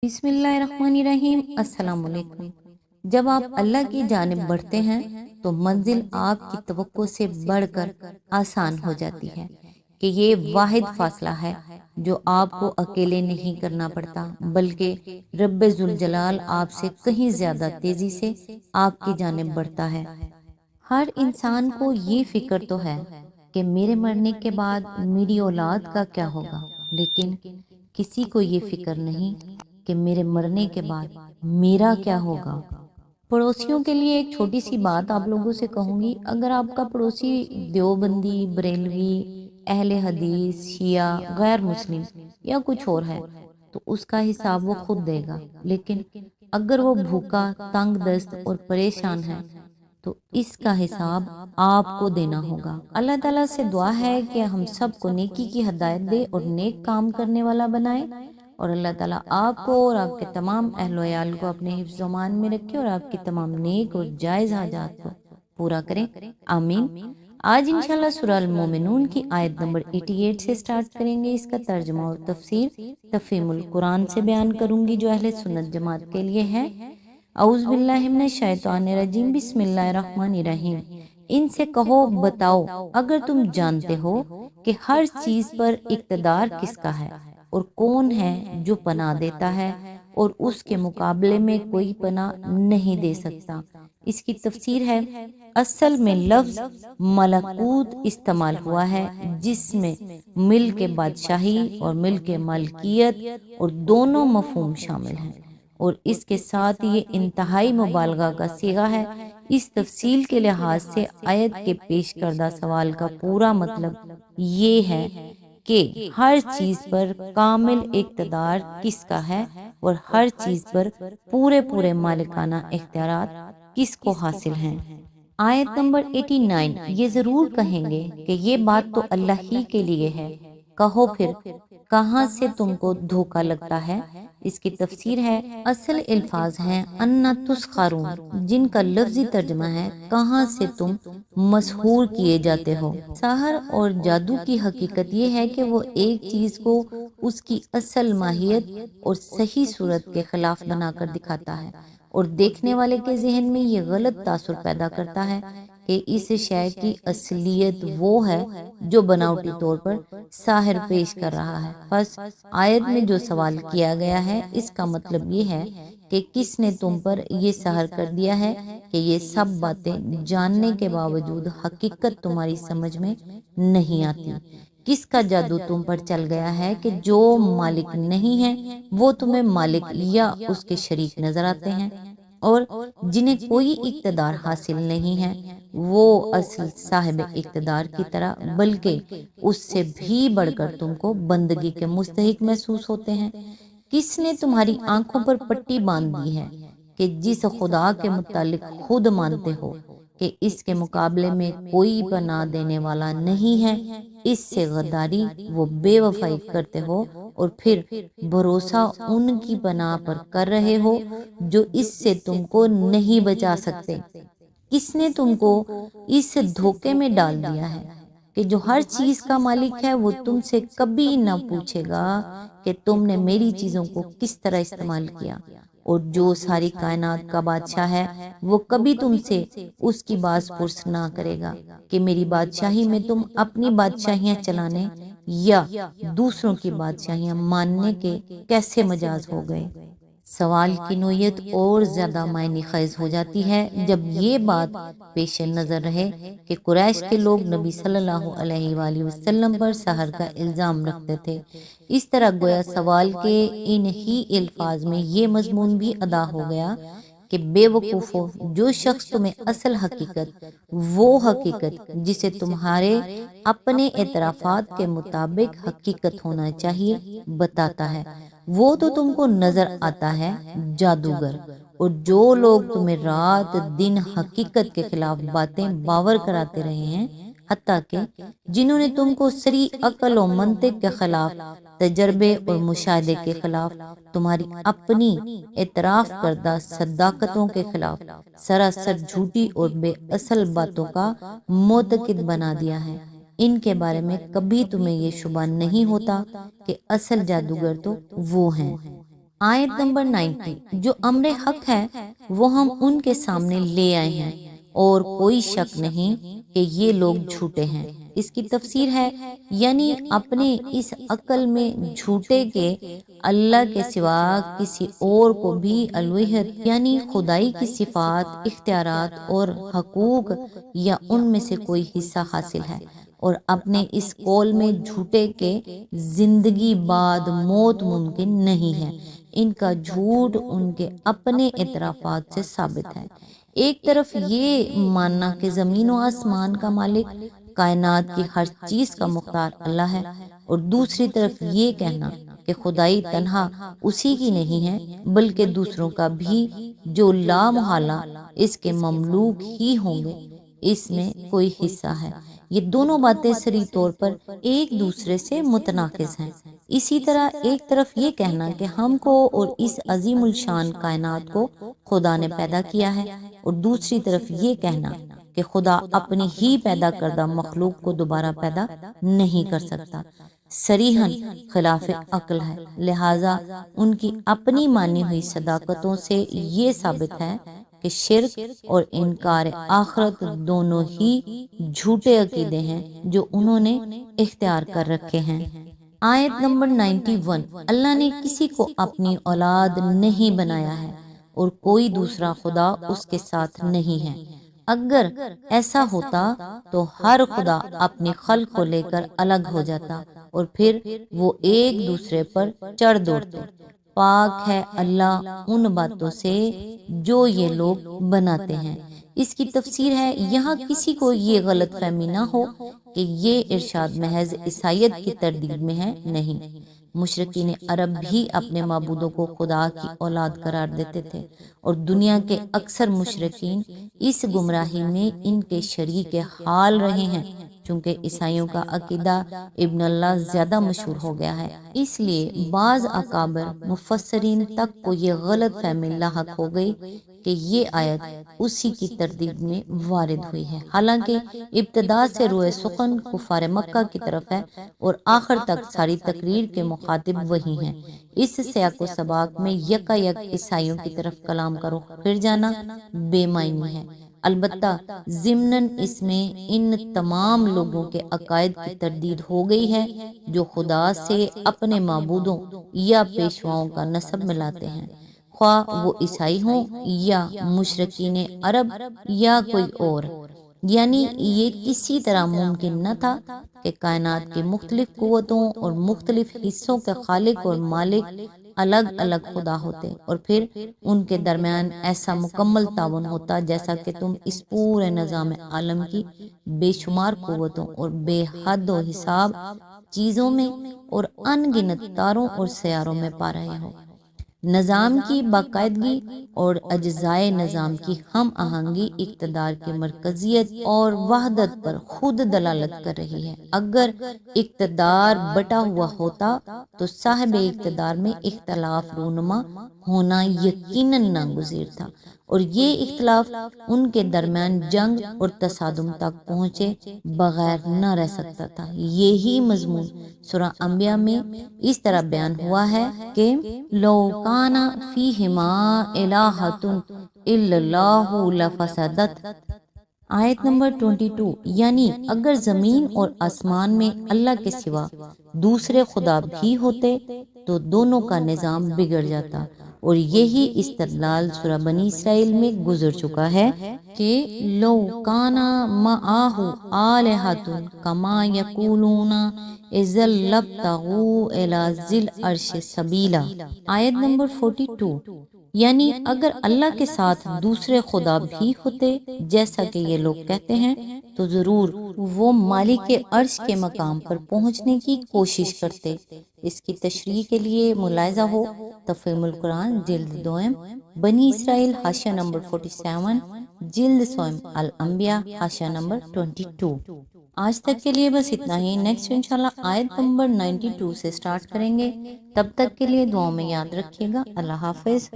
بسم اللہ الرحمن الرحیم۔ السلام علیکم۔ جب آپ اللہ کی جانب بڑھتے ہیں تو منزل آپ کی توقع سے بڑھ کر آسان ہو جاتی ہے کہ یہ واحد فاصلہ ہے جو آپ کو اکیلے نہیں کرنا پڑتا، بلکہ رب ذوالجلال آپ سے کہیں زیادہ تیزی سے آپ کی جانب بڑھتا ہے۔ ہر انسان کو یہ فکر تو ہے کہ میرے مرنے کے بعد میری اولاد کا کیا ہوگا، لیکن کسی کو یہ فکر نہیں کہ میرے مرنے کے بعد میرا کیا ہوگا۔ پڑوسیوں کے لیے ایک چھوٹی سی بات آپ لوگوں سے کہوں گی، اگر آپ کا پڑوسی دیوبندی، بریلوی، اہل حدیث، شیعہ، غیر مسلم یا کچھ اور ہے تو اس کا حساب وہ خود دے گا، لیکن اگر وہ بھوکا، تنگ دست اور پریشان ہے تو اس کا حساب آپ کو دینا ہوگا۔ اللہ تعالیٰ سے دعا ہے کہ ہم سب کو نیکی کی ہدایت دے اور نیک کام کرنے والا بنائے، اور اللہ تعالیٰ آپ کو اور آپ کے تمام اہل و عیال کو اپنے حفظ و امان میں رکھے اور آپ کی تمام نیک اور جائز حاجات کو پورا کریں، آمین۔ آج انشاءاللہ سورہ المومنون کی آیت نمبر 88 سے سٹارٹ کریں گے۔ اس کا ترجمہ اور تفسیر تفہیم القرآن سے بیان کروں گی جو اہل سنت جماعت کے لیے ہے۔ اعوذ باللہ من الشیطان الرجیم، بسم اللہ الرحمن الرحیم۔ ان سے کہو، بتاؤ اگر تم جانتے ہو کہ ہر چیز پر اقتدار کس کا ہے اور کون ہے جو پناہ دیتا ہے اور اس کے مقابلے میں کوئی پناہ نہیں دے سکتا۔ اس کی تفسیر ہے، اصل میں لفظ ملکوت استعمال ہوا ہے جس میں ملک بادشاہی اور ملک مالکیت اور دونوں مفہوم شامل ہیں، اور اس کے ساتھ یہ انتہائی مبالغہ کا صیغہ ہے۔ اس تفصیل کے لحاظ سے آیت کے پیش کردہ سوال کا پورا مطلب یہ ہے کہ ہر چیز پر کامل اقتدار کس کا ہے اور ہر چیز پر پورے مالکانہ اختیارات کس کو حاصل ہیں۔ آیت نمبر 89، یہ ضرور کہیں گے کہ یہ بات تو اللہ ہی کے لیے ہے، کہو پھر کہاں سے تم کو دھوکا لگتا ہے۔ اس کی تفسیر ہے، اصل الفاظ ہیں انا تسخرون، جن کا لفظی ترجمہ ہے کہاں سے تم مسحور کیے جاتے ہو۔ سحر اور جادو کی حقیقت یہ ہے کہ وہ ایک چیز کو اس کی اصل ماہیت اور صحیح صورت کے خلاف بنا کر دکھاتا ہے، اور دیکھنے والے کے ذہن میں یہ غلط تاثر پیدا کرتا ہے کہ اس شے کی اصلیت وہ ہے جو بناوٹی طور پر ساحر پیش کر رہا ہے۔ بس آیت میں جو سوال کیا گیا ہے اس کا مطلب یہ ہے کہ کس نے تم پر یہ سحر کر دیا ہے کہ یہ سب باتیں جاننے کے باوجود حقیقت تمہاری سمجھ میں نہیں آتی۔ کس کا جادو تم پر چل گیا ہے کہ جو مالک نہیں ہے وہ تمہیں مالک یا اس کے شریک نظر آتے ہیں، اور جنہیں کوئی اقتدار حاصل نہیں ہے وہ اصل صاحب اقتدار کی طرح بلکہ اس سے بھی بڑھ کر تم کو بندگی کے مستحق محسوس ہوتے ہیں۔ کس نے تمہاری آنکھوں پر پٹی باندھ دی ہے کہ جس خدا کے متعلق خود مانتے ہو کہ اس کے مقابلے میں کوئی پناہ دینے والا نہیں ہے، اس سے غداری و بے وفائی کرتے ہو اور پھر بھروسہ ان کی پناہ پر کر رہے ہو جو اس سے تم کو نہیں بچا سکتے۔ کس نے تم کو اس دھوکے میں ڈال دیا ہے کہ جو ہر چیز کا مالک ہے وہ تم سے کبھی نہ پوچھے گا کہ تم نے میری چیزوں کو کس طرح استعمال کیا، اور جو ساری کائنات کا بادشاہ ہے وہ کبھی تم سے اس کی باز پرس نہ کرے گا کہ میری بادشاہی میں تم اپنی بادشاہیاں چلانے یا دوسروں کی بادشاہیاں ماننے کے کیسے مجاز ہو گئے۔ سوال کی نوعیت اور زیادہ معنی خیز ہو جاتی ہے جب یہ بات پیش نظر رہے کہ قریش کے لوگ نبی صلی اللہ علیہ وآلہ وسلم پر سحر کا الزام رکھتے تھے۔ اس طرح گویا سوال کے انہی الفاظ میں یہ مضمون بھی ادا ہو گیا کہ بے وقوفو، جو شخص تمہیں اصل حقیقت، وہ حقیقت جسے تمہارے اپنے اعترافات کے مطابق حقیقت ہونا چاہیے بتاتا ہے، وہ تو تم کو نظر آتا ہے جادوگر، اور جو لوگ تمہیں رات دن حقیقت کے خلاف باتیں باور کراتے رہے ہیں، حتیٰ کہ جنہوں نے تم کو سری عقل و منطق کے خلاف، تجربے اور مشاہدے کے خلاف، تمہاری اپنی اعتراف کردہ صداقتوں کے خلاف سراسر جھوٹی اور بے اصل باتوں کا معتقد بنا دیا ہے، ان کے بارے میں کبھی تمہیں یہ شبہ نہیں ہوتا کہ اصل جادوگر تو وہ ہیں۔ آیت نمبر 90، جو امر حق ہے وہ ہم ان کے سامنے لے آئے ہیں اور کوئی شک نہیں کہ یہ لوگ جھوٹے ہیں۔ اس کی تفسیر ہے، یعنی اپنے اس عقل میں جھوٹے کے اللہ کے سوا کسی اور کو بھی الوہیت یعنی خدائی کی صفات، اختیارات اور حقوق یا ان میں سے کوئی حصہ حاصل ہے، اور اپنے اس قول میں جھوٹے کے زندگی بعد موت ممکن نہیں ہے۔ ان کا جھوٹ ان کے اپنے اعترافات سے ثابت ہے۔ ایک طرف یہ ماننا کہ زمین و آسمان کا مالک، کائنات کی ہر چیز کا مختار اللہ ہے، اور دوسری طرف یہ کہنا کہ خدائی تنہا اسی کی نہیں ہے بلکہ دوسروں کا بھی جو لا محالہ اس کے مملوک ہی ہوں گے، اس میں کوئی حصہ ہے۔ یہ دونوں باتیں صریح طور پر ایک دوسرے سے متناقض ہیں۔ اسی طرح ایک طرف یہ کہنا کہ ہم کو اور اس عظیم الشان کائنات کو خدا نے پیدا کیا ہے، اور دوسری طرف یہ کہنا کہ خدا اپنی ہی پیدا کردہ مخلوق کو دوبارہ پیدا نہیں کر سکتا، صریحاً خلاف عقل ہے۔ لہٰذا ان کی اپنی مانی ہوئی صداقتوں سے یہ ثابت ہے کہ شرک اور انکار آخرت دونوں ہی جھوٹے عقیدے ہیں جو انہوں نے اختیار کر رکھے ہیں۔ آیت نمبر 91، اللہ نے کسی کو اپنی اولاد نہیں بنایا ہے اور کوئی دوسرا خدا اس کے ساتھ نہیں ہے۔ اگر ایسا ہوتا تو ہر خدا اپنی خلق کو لے کر الگ ہو جاتا اور پھر وہ ایک دوسرے پر چڑھ دوڑتے۔ پاک ہے اللہ ان باتوں سے جو یہ لوگ بناتے ہیں۔ اس کی تفسیر ہے، یہاں کسی کو یہ غلط فہمی نہ ہو کہ یہ ارشاد محض عیسائیت کی تردید میں ہے، نہیں۔ مشرکین عرب بھی اپنے معبودوں کو خدا کی اولاد قرار دیتے تھے، اور دنیا کے اکثر مشرکین اس گمراہی میں ان کے شریک حال رہے ہیں۔ چونکہ عیسائیوں کا عقیدہ ابن اللہ زیادہ مشہور ہو گیا ہے، اس لیے بعض اکابر مفسرین تک کو یہ غلط فہمی لاحق ہو گئی کہ یہ آیت اسی کی تردید میں وارد ہوئی ہے، حالانکہ ابتدا سے روئے سخن کفار مکہ کی طرف ہے اور آخر تک ساری تقریر کے مخاطب وہی ہیں۔ اس سیاق و سباق میں یکا یک عیسائیوں کی طرف کلام کا رخ پھر جانا بے معنی ہے۔ البتہ ضمناً اس میں ان تمام لوگوں کے عقائد کی تردید ہو گئی ہے جو خدا سے اپنے معبودوں یا پیشواؤں کا نسب ملاتے ہیں، خواہ وہ عیسائی ہوں یا مشرکین عرب یا کوئی اور۔ یعنی یہ کسی طرح ممکن نہ تھا کہ کائنات کی مختلف قوتوں اور مختلف حصوں کے خالق اور مالک الگ الگ خدا ہوتے اور پھر ان کے درمیان ایسا مکمل تعاون ہوتا جیسا کہ تم اس پورے نظام عالم کی بے شمار قوتوں اور بے حد و حساب چیزوں میں اور ان گنت تاروں اور سیاروں میں پا رہے ہو۔ نظام کی باقاعدگی اور اجزائے نظام کی ہم آہنگی اقتدار کی مرکزیت اور وحدت پر خود دلالت کر رہی ہے۔ اگر اقتدار بٹا ہوا ہوتا تو صاحب اقتدار میں اختلاف رونما ہونا یقیناً ناگزیر تھا، اور یہ اختلاف ان کے درمیان جنگ اور تصادم تک پہنچے بغیر نہ رہ سکتا تھا۔ یہی مضمون سورہ انبیاء میں اس طرح بیان ہوا ہے کہ لو کان فیہما الہۃ الا اللہ لفسدت۔ آیت نمبر 22، یعنی اگر زمین اور آسمان میں اللہ کے سوا دوسرے خدا بھی ہوتے تو دونوں کا نظام بگڑ جاتا، اور یہی استدلال سورہ بنی اسرائیل میں گزر چکا ہے کہ لو کان معہ آلہۃ کما یقولون اذا لابتغوا الی ذی العرش سبیلا۔ آیت نمبر 42، یعنی اگر اللہ کے ساتھ دوسرے خدا بھی ہوتے جیسا کہ یہ لوگ کہتے ہیں تو ضرور وہ مالک عرش کے مقام پر پہنچنے کی کوشش کرتے۔ اس کی تشریح کے لیے ملاحظہ ہو تفہیم القرآن جلد دوم، بنی اسرائیل حاشیہ نمبر 47، جلد سوم الانبیاء حاشیہ نمبر 22۔ آج تک کے لیے بس اتنا ہی، نیکسٹ انشاءاللہ آیت نمبر 92 سے سٹارٹ کریں گے۔ تب تک کے لیے دعاؤں میں یاد رکھیے گا۔ اللہ حافظ۔